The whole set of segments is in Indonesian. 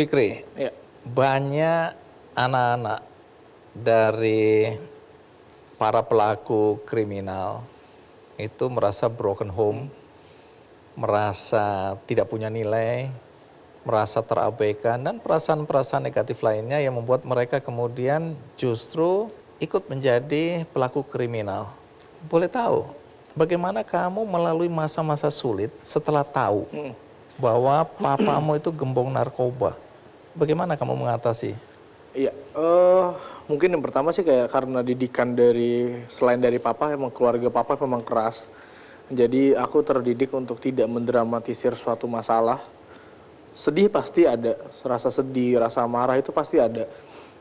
Fikri, Ya. banyak anak-anak dari para pelaku kriminal itu merasa broken home, merasa tidak punya nilai, merasa terabaikan, dan perasaan-perasaan negatif lainnya yang membuat mereka kemudian justru ikut menjadi pelaku kriminal. Boleh tahu bagaimana kamu melalui masa-masa sulit setelah tahu bahwa papamu itu gembong narkoba? Bagaimana kamu mengatasi? Iya, mungkin yang pertama sih kayak karena didikan dari selain dari papa, emang keluarga papa memang keras. Jadi aku terdidik untuk tidak mendramatisir suatu masalah. Sedih pasti ada, rasa sedih, rasa marah itu pasti ada.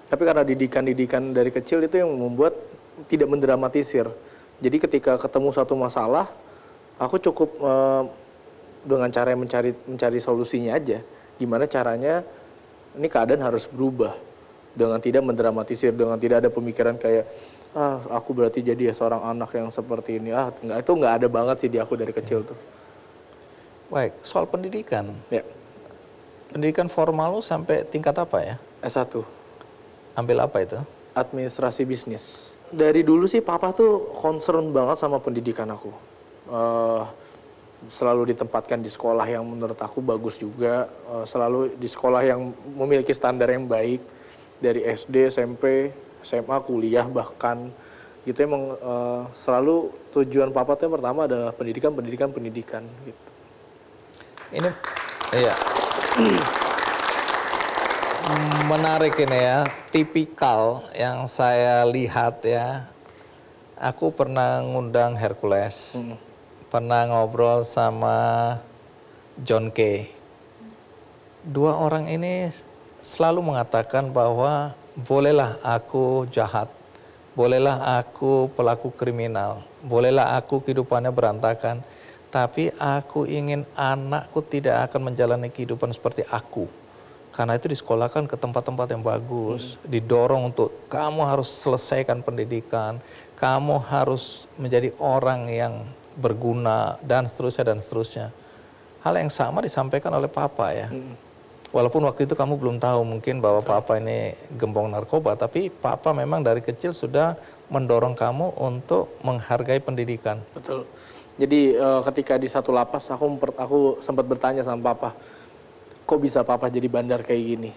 Tapi karena didikan-didikan dari kecil itu yang membuat tidak mendramatisir. Jadi ketika ketemu suatu masalah, aku cukup dengan cara mencari solusinya aja. Gimana caranya ini keadaan harus berubah dengan tidak mendramatisir, dengan tidak ada pemikiran kayak aku berarti jadi seorang anak yang seperti ini. Itu nggak ada banget sih di aku dari kecil tuh. Baik, soal pendidikan. Ya. Pendidikan formal lu sampai tingkat apa ya? S1. Ambil apa itu? Administrasi bisnis. Dari dulu sih papa tuh concern banget sama pendidikan aku. Selalu ditempatkan di sekolah yang menurut aku bagus juga. Selalu di sekolah yang memiliki standar yang baik. Dari SD, SMP, SMA, kuliah bahkan. Gitu emang selalu tujuan papa tuh yang pertama adalah pendidikan gitu. Ini, iya. Menarik ini ya, tipikal yang saya lihat ya. Aku pernah ngundang Hercules, pernah ngobrol sama John Kay. Dua orang ini selalu mengatakan bahwa bolehlah aku jahat, bolehlah aku pelaku kriminal, bolehlah aku kehidupannya berantakan, tapi aku ingin anakku tidak akan menjalani kehidupan seperti aku. Karena itu disekolahkan ke tempat-tempat yang bagus, didorong untuk kamu harus selesaikan pendidikan, kamu harus menjadi orang yang berguna, dan seterusnya. Hal yang sama disampaikan oleh papa ya. Walaupun waktu itu kamu belum tahu mungkin bahwa papa ini gembong narkoba, tapi papa memang dari kecil sudah mendorong kamu untuk menghargai pendidikan. Betul. Jadi ketika di satu lapas aku sempat bertanya sama papa, kok bisa papa jadi bandar kayak gini?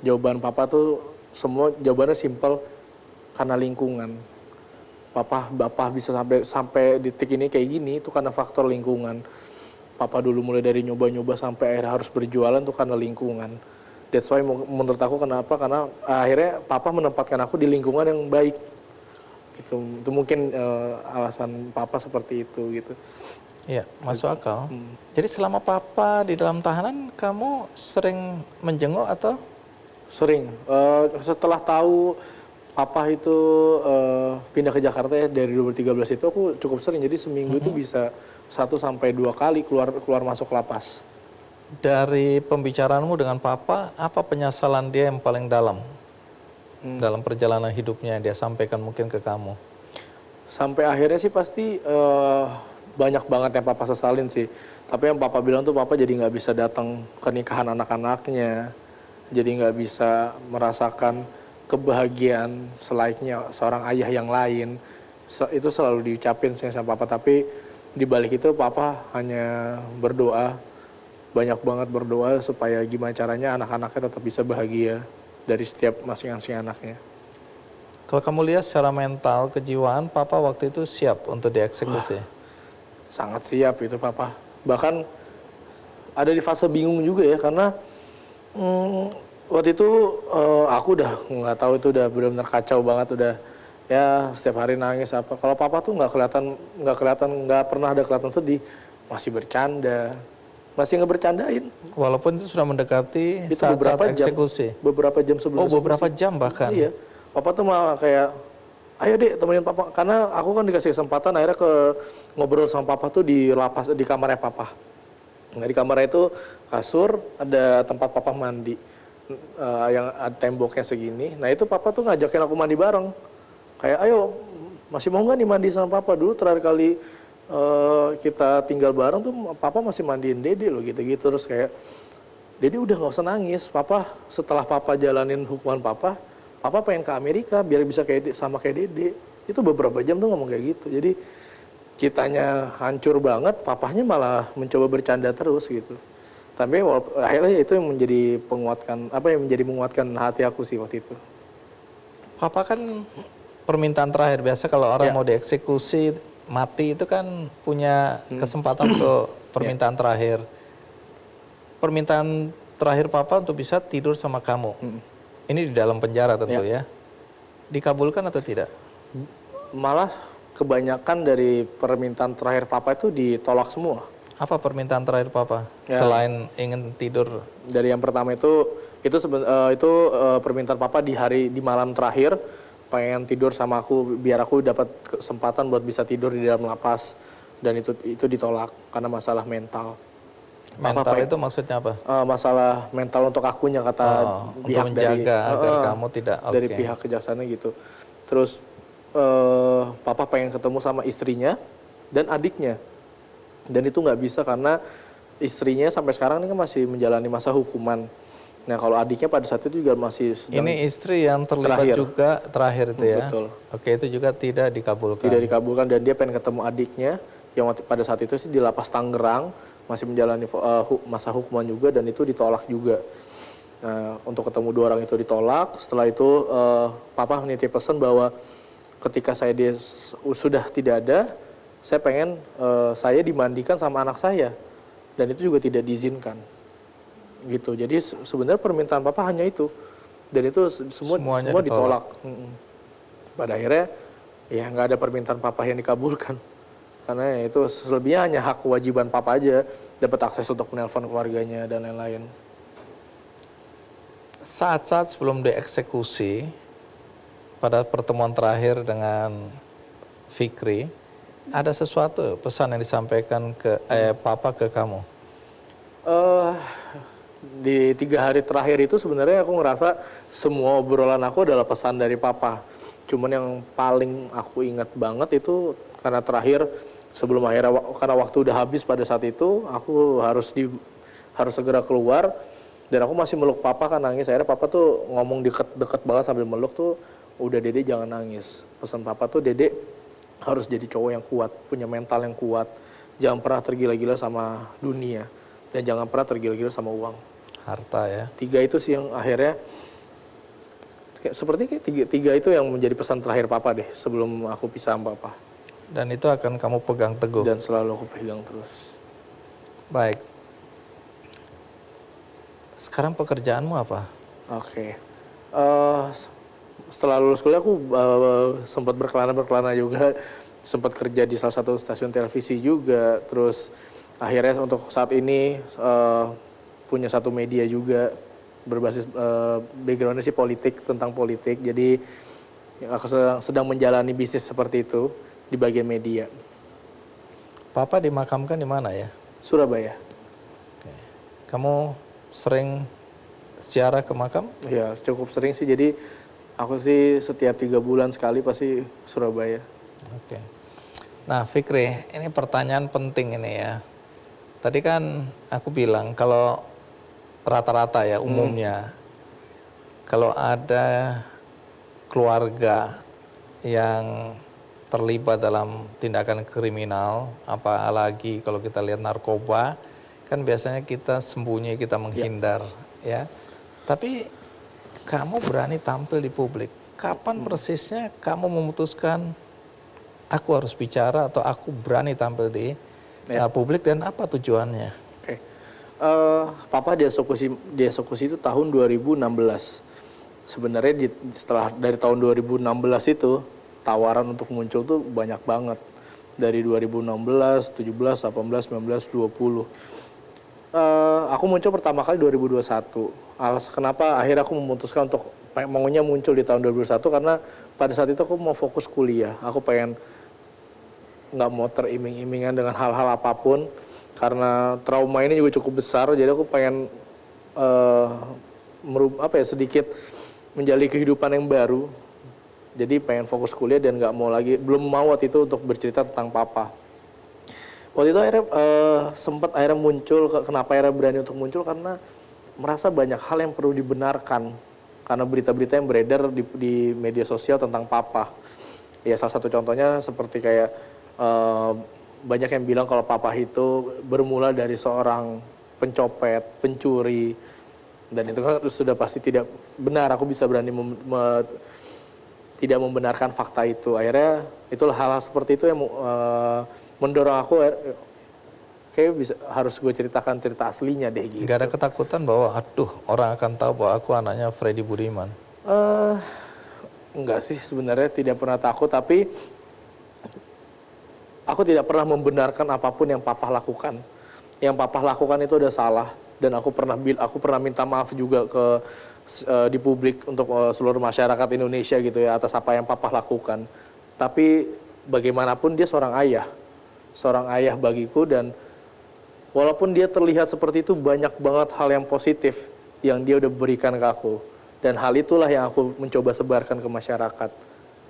Jawaban papa tuh semua jawabannya simpel, karena lingkungan. Bapak bisa sampai detik ini kayak gini itu karena faktor lingkungan. Papa dulu mulai dari nyoba-nyoba sampai akhirnya harus berjualan tuh karena lingkungan. That's why menurut aku kenapa? Karena akhirnya papa menempatkan aku di lingkungan yang baik. Gitu. Itu mungkin alasan papa seperti itu gitu. Iya, masuk akal. Jadi selama papa di dalam tahanan, kamu sering menjenguk atau? Sering. Setelah tahu papa itu pindah ke Jakarta ya dari 2013 itu, aku cukup sering. Jadi seminggu itu bisa 1 sampai 2 kali keluar masuk lapas. Dari pembicaraanmu dengan papa, apa penyesalan dia yang paling dalam dalam perjalanan hidupnya yang dia sampaikan mungkin ke kamu? Sampai akhirnya sih pasti banyak banget yang papa sesalin sih. Tapi yang papa bilang tuh papa jadi nggak bisa datang ke nikahan anak-anaknya. Jadi nggak bisa merasakan kebahagiaan selayaknya seorang ayah yang lain. Itu selalu diucapin sih sama papa. Tapi di balik itu papa hanya berdoa. Banyak banget berdoa supaya gimana caranya anak-anaknya tetap bisa bahagia dari setiap masing-masing anaknya. Kalau kamu lihat secara mental, kejiwaan, papa waktu itu siap untuk dieksekusi? Sangat siap itu papa. Bahkan ada di fase bingung juga ya, karena waktu itu aku udah nggak tahu, itu udah benar-benar kacau banget, udah ya setiap hari nangis apa. Kalau papa tuh nggak pernah ada kelihatan sedih, masih bercanda, masih ngebercandain. Walaupun itu sudah mendekati Itu saat-saat eksekusi? Beberapa jam sebelum eksekusi. Beberapa jam bahkan? Iya. Papa tuh malah kayak, ayo deh temenin papa. Karena aku kan dikasih kesempatan akhirnya ngobrol sama papa tuh di lapas, di kamarnya papa. Nah di kamarnya itu kasur, ada tempat papa mandi. Yang ada temboknya segini. Nah itu papa tuh ngajakin aku mandi bareng. Kayak, ayo masih mau nggak nih mandi sama papa? Dulu terakhir kali kita tinggal bareng tuh papa masih mandiin dede loh gitu-gitu. Terus kayak Dede udah nggak usah nangis, papa setelah papa jalanin hukuman papa pengen ke Amerika biar bisa sama kayak Dede. Itu beberapa jam tuh ngomong kayak gitu. Jadi kitanya hancur banget, papahnya malah mencoba bercanda terus gitu. Tapi akhirnya itu yang menjadi menguatkan hati aku sih waktu itu. Papa kan permintaan terakhir, biasa kalau orang mau dieksekusi mati itu kan punya kesempatan untuk permintaan terakhir. Permintaan terakhir Papa untuk bisa tidur sama kamu. Ini di dalam penjara tentu ya. Dikabulkan atau tidak? Malah kebanyakan dari permintaan terakhir Papa itu ditolak semua. Apa permintaan terakhir Papa selain ingin tidur? Dari yang pertama itu permintaan Papa di malam terakhir pengen tidur sama aku biar aku dapat kesempatan buat bisa tidur di dalam lapas, dan itu ditolak karena masalah mental. Mental itu maksudnya apa? Masalah mental untuk akunya kata pihak untuk menjaga agar kamu tidak dari pihak kejaksaan gitu. Terus Papa pengen ketemu sama istrinya dan adiknya, dan itu nggak bisa karena istrinya sampai sekarang ini kan masih menjalani masa hukuman. Nah kalau adiknya pada saat itu juga masih ini istri yang terlibat juga terakhir itu ya. Betul. Oke, itu juga tidak dikabulkan. Tidak dikabulkan, dan dia pengen ketemu adiknya yang pada saat itu sih di lapas Tangerang masih menjalani masa hukuman juga, dan itu ditolak juga. Nah, untuk ketemu dua orang itu ditolak. Setelah itu Papa menitip pesan bahwa ketika dia sudah tidak ada, saya pengen saya dimandikan sama anak saya, dan itu juga tidak diizinkan. Gitu. Jadi sebenarnya permintaan Papa hanya itu, dan itu semua ditolak. Pada akhirnya ya nggak ada permintaan Papa yang dikabulkan. Karena itu selebihnya hanya hak kewajiban Papa aja, dapat akses untuk menelpon keluarganya dan lain-lain. Saat-saat sebelum dieksekusi, pada pertemuan terakhir dengan Fikri, ada sesuatu pesan yang disampaikan ke Papa ke kamu? Di 3 hari terakhir itu sebenarnya aku ngerasa semua obrolan aku adalah pesan dari Papa. Cuman yang paling aku ingat banget itu karena terakhir sebelum akhirnya, karena waktu udah habis pada saat itu, aku harus segera keluar, dan aku masih meluk Papa kan nangis. Akhirnya Papa tuh ngomong deket banget sambil meluk tuh, udah Dede jangan nangis. Pesan Papa tuh, Dede harus jadi cowok yang kuat, punya mental yang kuat, jangan pernah tergila-gila sama dunia, dan jangan pernah tergila-gila sama uang. Harta ya. 3 itu sih yang akhirnya, seperti tiga itu yang menjadi pesan terakhir Papa deh sebelum aku pisah sama Papa. Dan itu akan kamu pegang teguh. Dan selalu aku pegang terus. Baik. Sekarang pekerjaanmu apa? Oke. Setelah lulus kuliah aku sempat berkelana juga, sempat kerja di salah satu stasiun televisi juga. Terus akhirnya untuk saat ini punya satu media juga berbasis backgroundnya sih tentang politik. Jadi aku sedang menjalani bisnis seperti itu di bagian media. Papa dimakamkan di mana ya? Surabaya. Oke. Kamu sering ziarah ke makam? Ya cukup sering sih, jadi aku sih setiap 3 bulan sekali pasti Surabaya. Oke. Nah Fikri, ini pertanyaan penting ini ya. Tadi kan aku bilang kalau rata-rata ya umumnya, kalau ada keluarga yang terlibat dalam tindakan kriminal, apalagi kalau kita lihat narkoba, kan biasanya kita sembunyi, kita menghindar ya. Tapi kamu berani tampil di publik. Kapan persisnya kamu memutuskan aku harus bicara atau aku berani tampil di publik, dan apa tujuannya? Oke. Papa dieksekusi itu tahun 2016. Sebenarnya setelah dari tahun 2016 itu tawaran untuk muncul tuh banyak banget. Dari 2016, 17, 18, 19, 20. Aku muncul pertama kali 2021. Kenapa akhirnya aku memutuskan untuk maunya muncul di tahun 2021, karena pada saat itu aku mau fokus kuliah. Aku pengen nggak mau teriming-imingan dengan hal-hal apapun, karena trauma ini juga cukup besar. Jadi aku pengen sedikit menjalani kehidupan yang baru. Jadi pengen fokus kuliah dan belum mau waktu itu untuk bercerita tentang Papa. Waktu itu akhirnya sempat muncul, kenapa akhirnya berani untuk muncul, karena merasa banyak hal yang perlu dibenarkan karena berita-berita yang beredar di media sosial tentang papa. Ya salah satu contohnya seperti kayak banyak yang bilang kalau papa itu bermula dari seorang pencopet, pencuri, dan itu kan sudah pasti tidak benar. Aku bisa berani tidak membenarkan fakta itu. Akhirnya itulah hal-hal seperti itu yang mendorong aku kayak harus gue ceritakan cerita aslinya deh gitu. Gak ada ketakutan bahwa aduh orang akan tahu bahwa aku anaknya Freddy Budiman? Enggak sih, sebenarnya tidak pernah takut, tapi aku tidak pernah membenarkan apapun yang papa lakukan. Yang papa lakukan itu udah salah, dan aku pernah minta maaf juga di publik untuk seluruh masyarakat Indonesia gitu ya atas apa yang papa lakukan. Tapi bagaimanapun dia seorang ayah bagiku, dan walaupun dia terlihat seperti itu, banyak banget hal yang positif yang dia udah berikan ke aku. Dan hal itulah yang aku mencoba sebarkan ke masyarakat.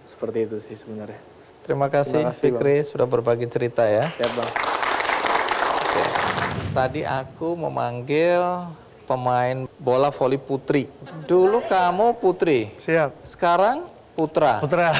Seperti itu sih sebenarnya. Terima kasih Fikri sudah berbagi cerita ya. Siap, Bang. Oke. Tadi aku memanggil pemain bola voli putri. Dulu kamu putri. Siap. Sekarang putra. Putra.